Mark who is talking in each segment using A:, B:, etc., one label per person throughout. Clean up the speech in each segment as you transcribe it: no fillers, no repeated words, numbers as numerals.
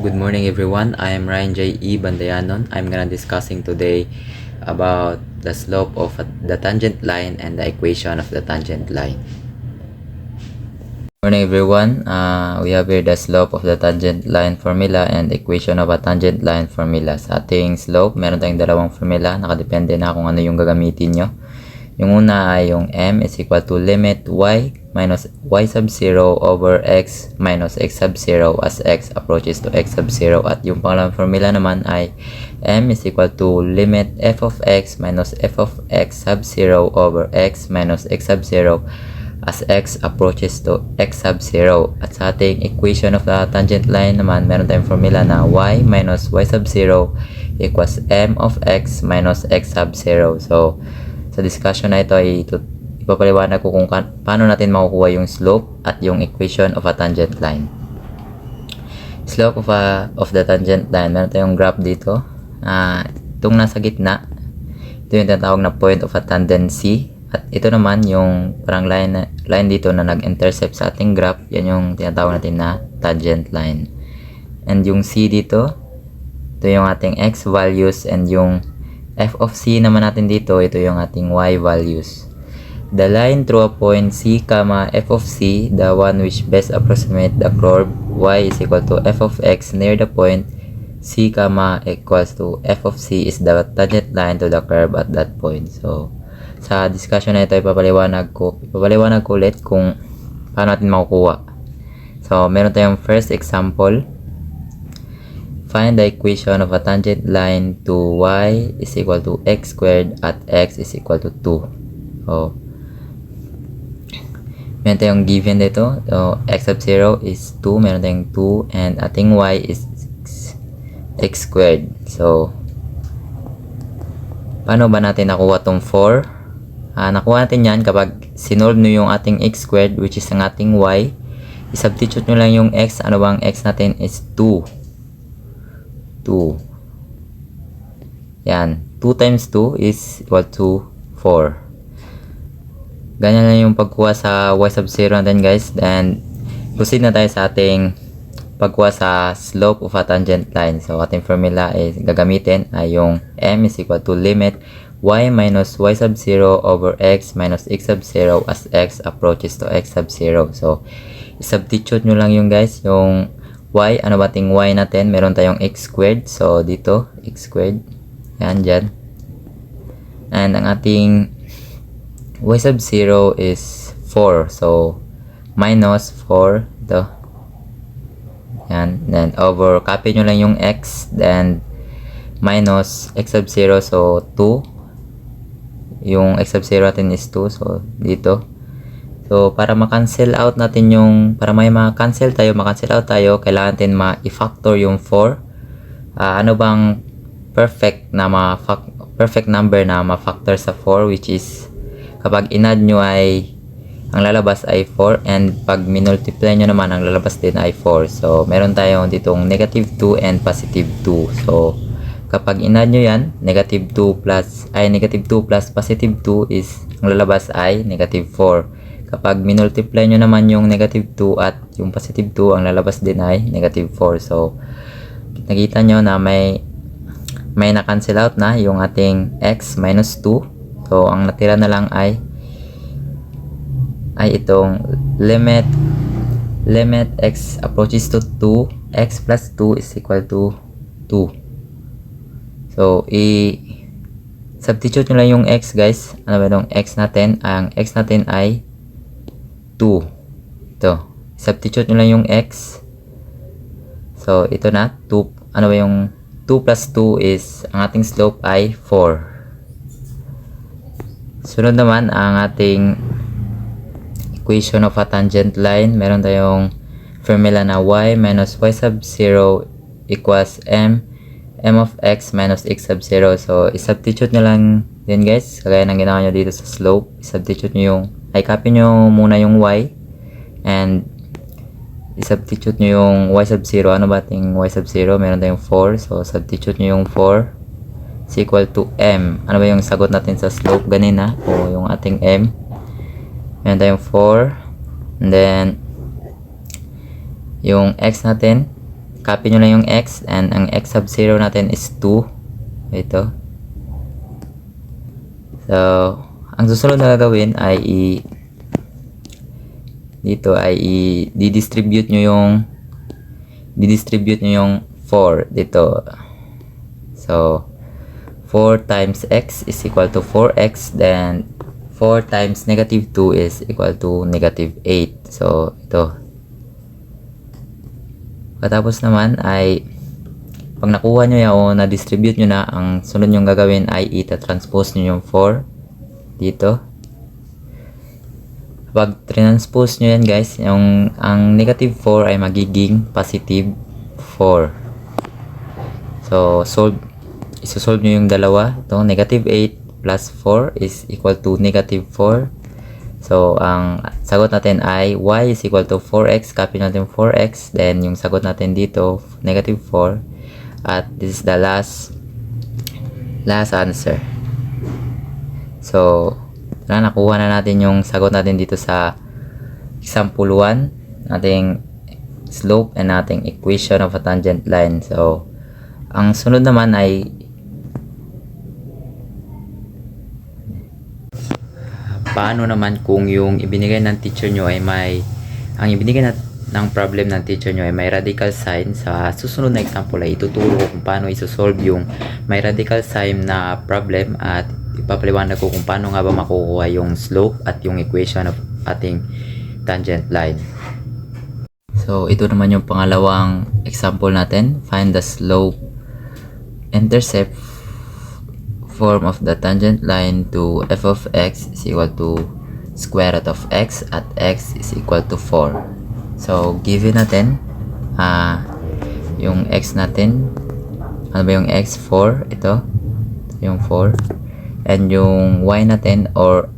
A: Good morning everyone. I am Ryan J. E. Bandayanon. I'm gonna discussing today about the slope of the tangent line and the equation of the tangent line. Good morning everyone. We have here the slope of the tangent line formula and equation of a tangent line formula. Sa ating slope, meron tayong dalawang formula. Nakadepende na kung ano yung gagamitin nyo. Yung una ay yung m is equal to limit y minus y sub 0 over x minus x sub 0 as x approaches to x sub 0. At yung pangalawang formula naman ay m is equal to limit f of x minus f of x sub 0 over x minus x sub 0 as x approaches to x sub 0. At sa ating equation of the tangent line naman, meron tayong formula na y minus y sub 0 equals m of x minus x sub 0. So, sa discussion na ito ay ipapaliwanag ko kung paano natin makukuha yung slope at yung equation of a tangent line. Slope of the tangent line, meron tayong graph dito. Itong nasa gitna, ito yung tinatawag na point of a tendency. At ito naman yung parang line dito na nag-intercept sa ating graph. Yan yung tinatawag natin na tangent line. And yung C dito, ito yung ating x values, and yung f of c naman natin dito, ito yung ating y values. The line through a point c, f of c, the one which best approximate the curve y is equal to f of x near the point c, equals to f of c is the tangent line to the curve at that point. So, sa discussion na ito, ipapaliwanag ko ulit kung paano natin makukuha. So, meron tayong first example. Find the equation of a tangent line to y is equal to x squared at x is equal to 2. So, meron tayong given dito. So, x sub 0 is 2. Meron tayong 2. And ating y is x squared. So, paano ba natin nakuha tong 4? Nakuha natin yan kapag sinolve nyo yung ating x squared, which is ang ating y. I-substitute nyo lang yung x. Ano bang x natin is 2. 2. Yan. 2 times 2 is equal to 4. Ganyan lang yung pagkuha sa y sub 0 natin, guys. Then, proceed na tayo sa ating pagkuha sa slope of a tangent line. So, ating formula is gagamitin ay yung m is equal to limit y minus y sub 0 over x minus x sub 0 as x approaches to x sub 0. So, i-substitute nyo lang yung guys, yung y, ano ba ating y natin? Meron tayong x squared. So, dito, x squared. Yan, dyan. And ang ating y sub 0 is 4. So, minus 4 ito. Yan. Then, over, copy nyo lang yung x. Then, minus x sub 0. So, 2. Yung x sub 0 natin is 2. So, dito. So, para ma-cancel out natin para may ma-cancel out tayo, kailangan natin ma-factor yung 4. Ano bang perfect number na ma-factor sa 4, which is, kapag in-add nyo ay, ang lalabas ay 4, and pag minultiply nyo naman, ang lalabas din ay 4. So, meron tayong ditong negative 2 and positive 2. So, kapag in-add nyo yan, negative 2 plus positive 2 is, ang lalabas ay negative 4. Kapag minultiply nyo naman yung negative 2 at yung positive 2, ang lalabas din ay negative 4. So, nakita nyo na may na-cancel out na yung ating x minus 2. So, ang natira na lang ay itong limit x approaches to 2, x plus 2 is equal to 2. So, substitute nyo lang yung x, guys. Ano ba itong x natin? Ang x natin ay 2. Ito. Substitute nyo lang yung x. So, ito na. 2. Ano ba yung 2 plus 2 is, ang ating slope ay 4. Sunod naman, ang ating equation of a tangent line. Meron tayong formula na y minus y sub 0 equals m of x minus x sub 0. So, isubstitute nyo lang din, guys. Kagaya ng ginawa nyo dito sa slope. Isubstitute nyo yung copy nyo muna yung y, and i-substitute nyo yung y sub 0. Ano ba ating y sub 0? Meron tayong 4. So, substitute nyo yung 4 is equal to m. Ano ba yung sagot natin sa slope ganina? O yung ating m. Meron tayong 4. And then, yung x natin, copy nyo lang yung x, and ang x sub 0 natin is 2. Ito. So, ang susunod na gagawin ay di-distribute nyo yung 4 dito. So, 4 times x is equal to 4x, then 4 times negative 2 is equal to negative 8. So, ito. Katapos naman ay pag nakuha nyo yan o na-distribute nyo na, ang sunod nyo gagawin ay ita-transpose nyo yung 4 dito. Pag transpose nyo yan guys, ang negative 4 ay magiging positive 4. So, isosolve nyo yung dalawa. Itong negative 8 plus 4 is equal to negative 4. So, ang sagot natin ay y is equal to 4x. Copy natin 4x. Then, yung sagot natin dito, negative 4. At this is the last answer. So, nakuha na natin yung sagot natin dito sa example 1. Ating slope and ating equation of a tangent line. So, ang sunod naman ay paano naman kung yung ibinigay ng teacher nyo ay ang ibinigay ng problem ng teacher nyo ay may radical sign. Sa susunod na example ay ituturo ko kung paano isosolve yung may radical sign na problem, at ipapaliwanag ko kung paano nga ba makukuha yung slope at yung equation of ating tangent line. So, ito naman yung pangalawang example natin. Find the slope intercept form of the tangent line to f of x is equal to square root of x at x is equal to 4. So, given natin yung x natin, ano ba yung x? 4, ito yung 4, and yung y natin or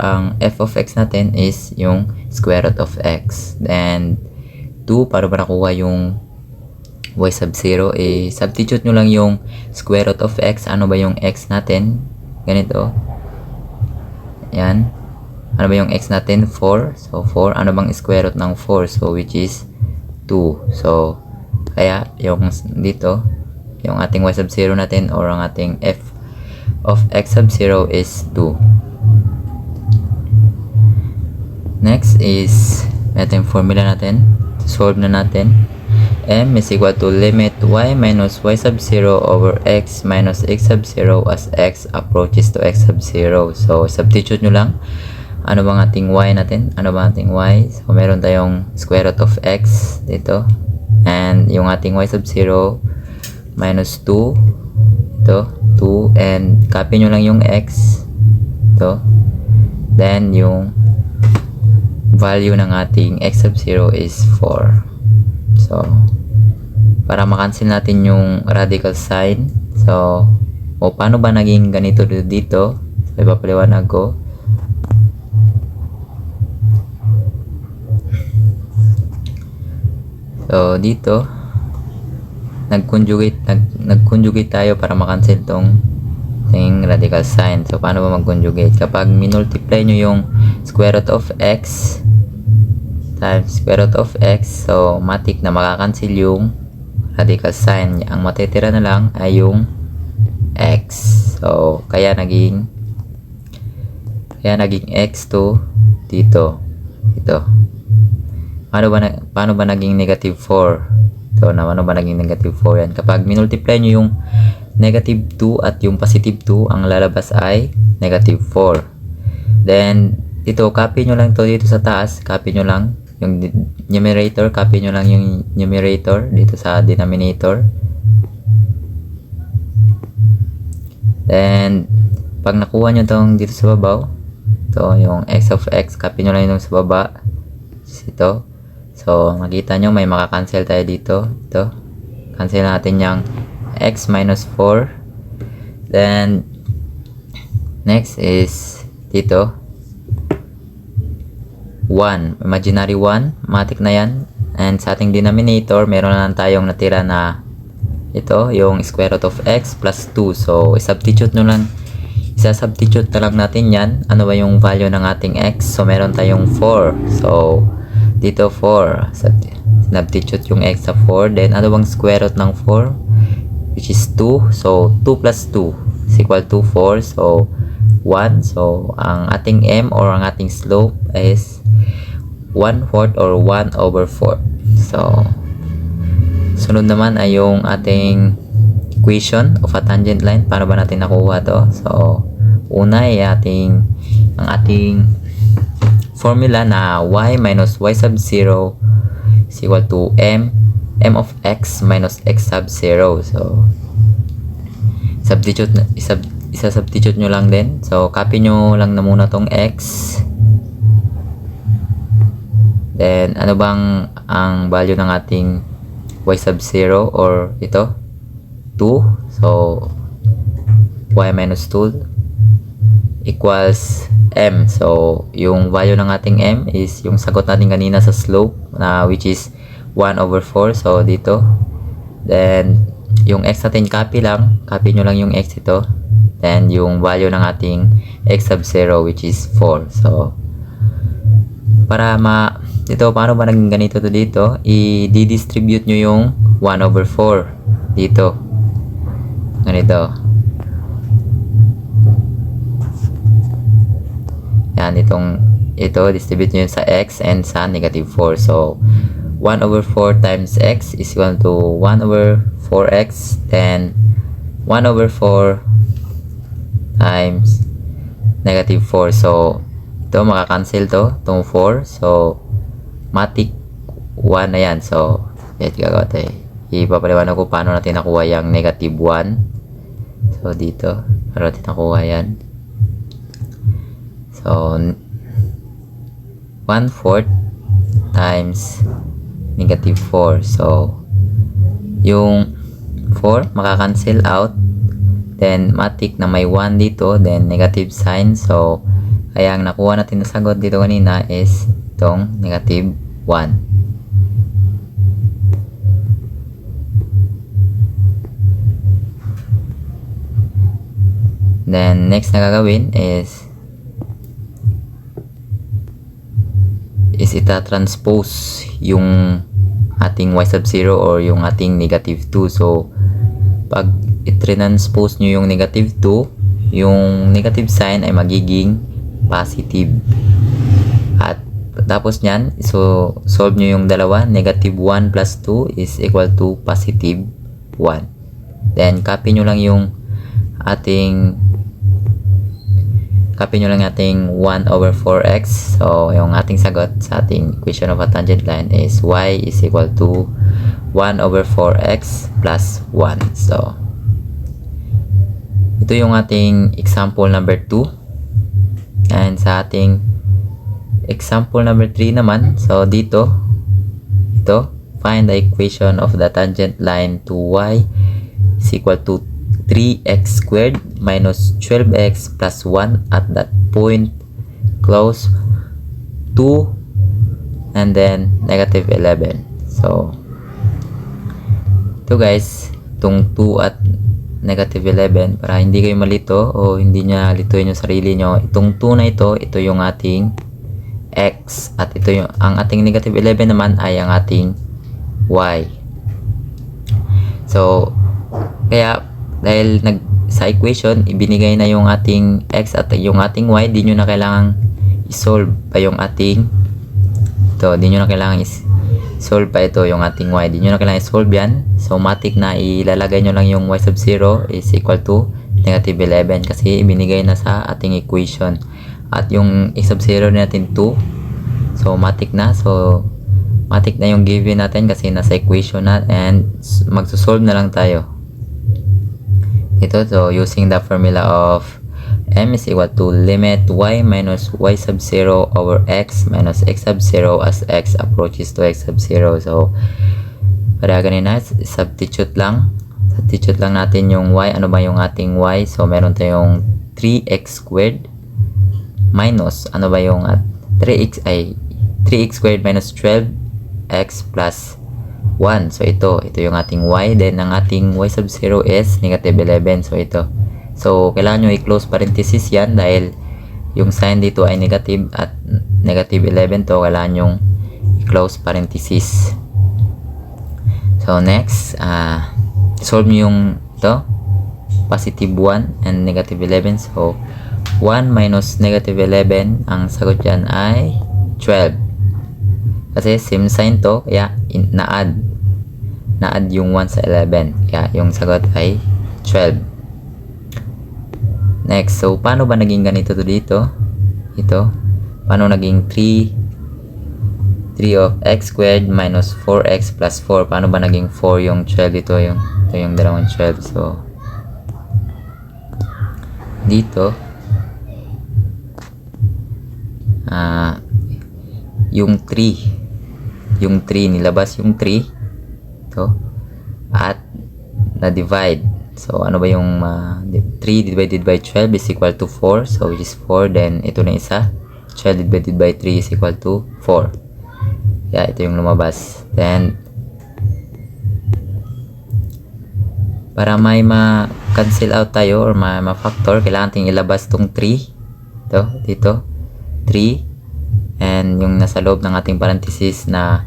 A: ang f of x natin is yung square root of x. Then 2, para ba nakuha yung y sub 0, substitute nyo lang yung square root of x. Ano ba yung x natin? Ganito. Yan. Ano ba yung x natin? 4. So, 4. Ano bang square root ng 4? So, which is 2. So, kaya, yung dito, yung ating y sub 0 natin or ang ating f of x sub 0 is 2. Next is, ito yung formula natin. Solve na natin. M is equal to limit y minus y sub 0 over x minus x sub 0 as x approaches to x sub 0. So, substitute nyo lang. Ano bang ating y natin? Ano bang ating y? So, meron tayong square root of x dito. And yung ating y sub 0 minus 2. Ito, 2. And copy nyo lang yung x. Ito. Then, yung value ng ating x sub 0 is 4. So, para makancel natin yung radical sign. So, paano ba naging ganito dito? So, ipapaliwanag ko. So, dito, nag-conjugate tayo para makancel tong radical sign. So, paano ba mag-conjugate? Kapag minultiply nyo yung square root of x times square root of x, so, matik na makakancel yung radical sign. Ang matitira na lang ay yung x. So, kaya naging x2 dito. Ito. Paano ba naging negative 4? So, paano ba naging negative 4 yan? Kapag minultiply nyo yung negative 2 at yung positive 2, ang lalabas ay negative 4. Then, dito, copy nyo lang to dito sa taas. Copy nyo lang yung numerator. Copy nyo lang yung numerator dito sa denominator. Then, pag nakuha nyo tong dito sa babaw, ito, yung x of x, copy nyo lang yung sa baba. Ito. So, makita nyo, may makakancel tayo dito. Ito. Cancel natin yung x minus 4. Then, next is dito. 1. Imaginary 1. Matik na yan. And sa ating denominator, meron na lang tayong natira na ito, yung square root of x plus 2. So, isubstitute na lang natin yan. Ano ba yung value ng ating x? So, meron tayong 4. So, dito 4. Sinubstitute yung x sa 4. Then, ano bang square root ng 4? Which is 2. So, 2 plus 2 is equal to 4. So, 1. So, ang ating m or ang ating slope is 1/4 or 1/4. So, sunod naman ay yung ating equation of a tangent line. Paano ba natin nakuha to? So, una ay ang ating formula na y minus y sub 0 is equal to m of x minus x sub 0. So, isa-substitute nyo lang din. So, copy nyo lang na muna tong x. Then, ano bang ang value ng ating y sub 0 or ito? 2. So, y minus 2 equals m. So, yung value ng ating m is yung sagot natin kanina sa slope na which is 1/4. So, dito. Then, yung x natin copy lang. Copy nyo lang yung x ito. Then, yung value ng ating x sub 0 which is 4. So, para dito, paano ba naging ganito to dito? I-distribute nyo yung 1/4 dito. Ganito. Yan, ito, distribute nyo sa x and sa negative 4. So, 1/4 times x is equal to 1/4x. Then, 1/4 times negative 4. So, ito, makakancel itong 4. So, matik 1 na yan. So, gagawa tayo. Ipapaliwanag ko paano natin nakuha yung negative 1. So, dito, paano natin nakuha yan. So, 1/4 times negative 4. So, yung 4 makakancel out. Then, matik na may 1 dito. Then, negative sign. So, kaya ang nakuha natin na sagot dito kanina is itong negative 1. Then, next na gagawin is ita-transpose yung ating y sub 0 or yung ating negative 2. So, pag i-transpose nyo yung negative 2, yung negative sign ay magiging positive. At tapos nyan, so solve nyo yung dalawa. Negative 1 plus 2 is equal to positive 1. Then, copy nyo lang yung ating 1/4x. So, yung ating sagot sa ating equation of a tangent line is y is equal to 1/4x plus 1. So, ito yung ating example number 2. And sa ating example number 3 naman, so dito, find the equation of the tangent line to y is equal to 3x squared minus 12x plus 1 at that point close 2 and then negative 11. So, ito guys, itong 2 at negative 11, para hindi kayo malito o hindi nyo lituin yung sarili nyo, itong 2 na ito yung ating x at ito yung ang ating negative 11 naman ay ang ating y. So, kaya dahil sa equation, ibinigay na yung ating x at yung ating y, di nyo na kailangang i-solve pa yung ating di nyo na kailangan i-solve pa ito yung ating y. Di nyo na kailangan i-solve yan. So, matik na ilalagay nyo lang yung y sub 0 is equal to negative 11 kasi ibinigay na sa ating equation. At yung x sub 0 natin 2. So, matik na. So, matik na yung given natin kasi nasa equation na and magsusolve na lang tayo. So using the formula of m is equal to limit y minus y sub 0 over x minus x sub 0 as x approaches to x sub 0. So, para ganina, substitute lang natin yung y. Ano ba yung ating y? So, meron tayong 3x squared minus, ano ba yung 3x squared minus 12x plus 1. So, ito yung ating y. Then, ang ating y sub 0 is negative 11. So, ito. So, kailangan nyo i-close parenthesis yan dahil yung sign dito ay negative at negative 11 to. Kailangan nyo i-close parenthesis. So next, solve nyo yung ito, positive 1 and negative 11. So 1 minus negative 11, ang sagot dyan ay 12. Kasi same sign to, kaya na-add yung 1 sa 11. Kaya yung sagot ay 12. Next, so paano ba naging ganito to dito? Ito, paano naging 3 of x squared minus 4x plus 4? Paano ba naging 4 yung 12 dito? Ito yung dalawang 12. So, dito, yung 3, nilabas yung 3, ito, at na-divide. So, ano ba yung 3 divided by 12 is equal to 4. So, which is 4. Then, ito na isa. 12 divided by 3 is equal to 4. Yeah, ito yung lumabas. Then, para may ma-cancel out tayo or ma-factor, kailangan natin ilabas tong 3. Ito, dito. 3. And yung nasa loob ng ating parenthesis na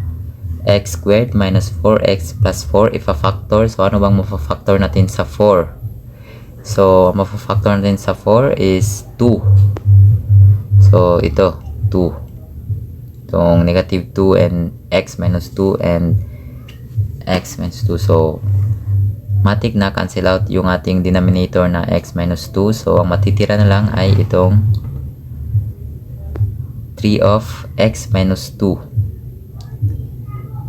A: x squared minus 4x plus 4 if a factor. So, ano bang mapafactor natin sa 4? So, mapafactor natin sa 4 is 2. So, ito, 2. Itong negative 2 and x minus 2 and x minus 2. So, matik na cancel out yung ating denominator na x minus 2. So, ang matitira na lang ay itong 3 of x minus 2.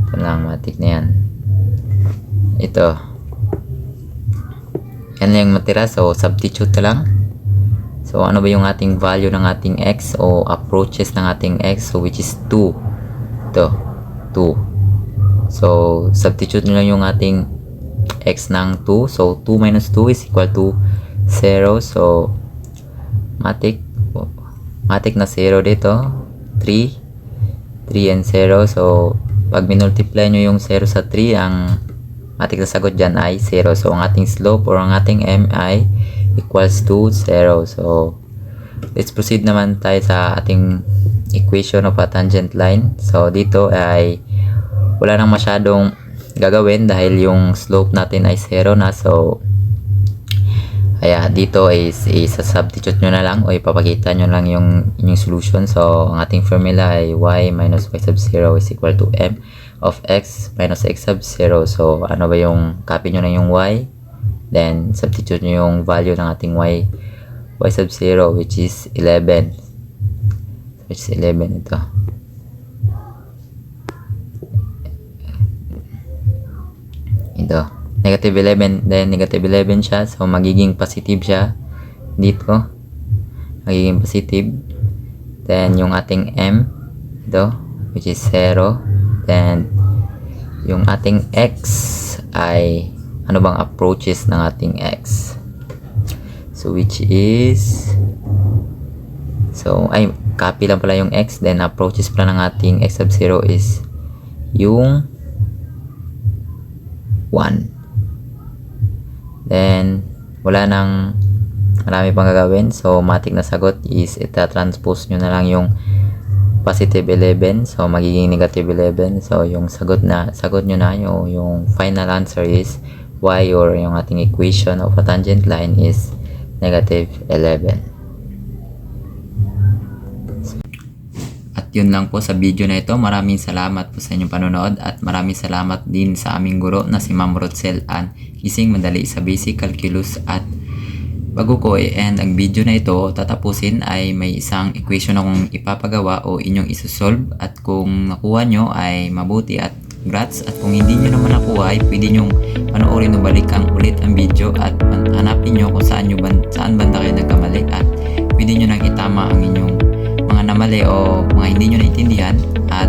A: Ito lang, matik na yan. Ito. Yan lang yung matira. So, substitute na lang. So, ano ba yung ating value ng ating x o approaches ng ating x? So, which is 2. Ito, 2. So, substitute nyo lang yung ating x ng 2. So, 2 minus 2 is equal to 0. So, matik na 0 dito. 3 and 0. So, pag minultiply nyo yung 0 sa 3, ang matik na sagot dyan ay 0. So, ang ating slope or ang ating m ay equals to 0. So, let's proceed naman tayo sa ating equation of a tangent line. So, dito ay wala nang masyadong gagawin dahil yung slope natin ay 0 na. So, kaya dito is substitute nyo na lang o ipapakita nyo lang yung inyong solution. So, ang ating formula ay y minus y sub 0 is equal to m of x minus x sub 0. So, ano ba yung, copy nyo na yung y. Then, substitute nyo yung value ng ating y sub 0 which is 11. Which is 11 ito. Ito. Negative 11. Then, negative 11 siya. So, magiging positive siya. Dito. Magiging positive. Then, yung ating m. Ito. Which is 0. Then, yung ating x ay ano bang approaches ng ating x? So, which is copy lang pala yung x. Then, approaches pala ng ating x sub 0 is yung 1. Then, wala nang marami pang gagawin. So, matik na sagot is ita-transpose nyo na lang yung positive 11. So, magiging negative 11. So, yung sagot nyo na yung final answer is y or yung ating equation of a tangent line is negative 11. At yun lang po sa video na ito. Maraming salamat po sa inyong panonood at maraming salamat din sa aming guro na si Ma'am Rochelle Ann Gising Madali sa Basic Calculus. At bago ko i-end ang video na ito, tatapusin ay may isang equation akong ipapagawa o inyong isosolve, at kung nakuha nyo ay mabuti at congrats, at kung hindi nyo naman nakuha ay pwede nyong panoorin o balikan ulit ang video at hanapin nyo kung saan banda kayo nagkamali, at pwede nyo nang itama ang inyong mga namali o mga hindi nyo naintindihan. At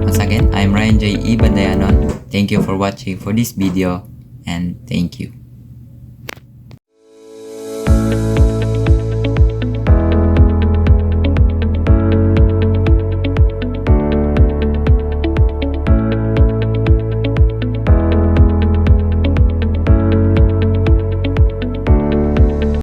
A: once again, I'm Ryan J. E. Bandayanon. Thank you for watching for this video and thank you.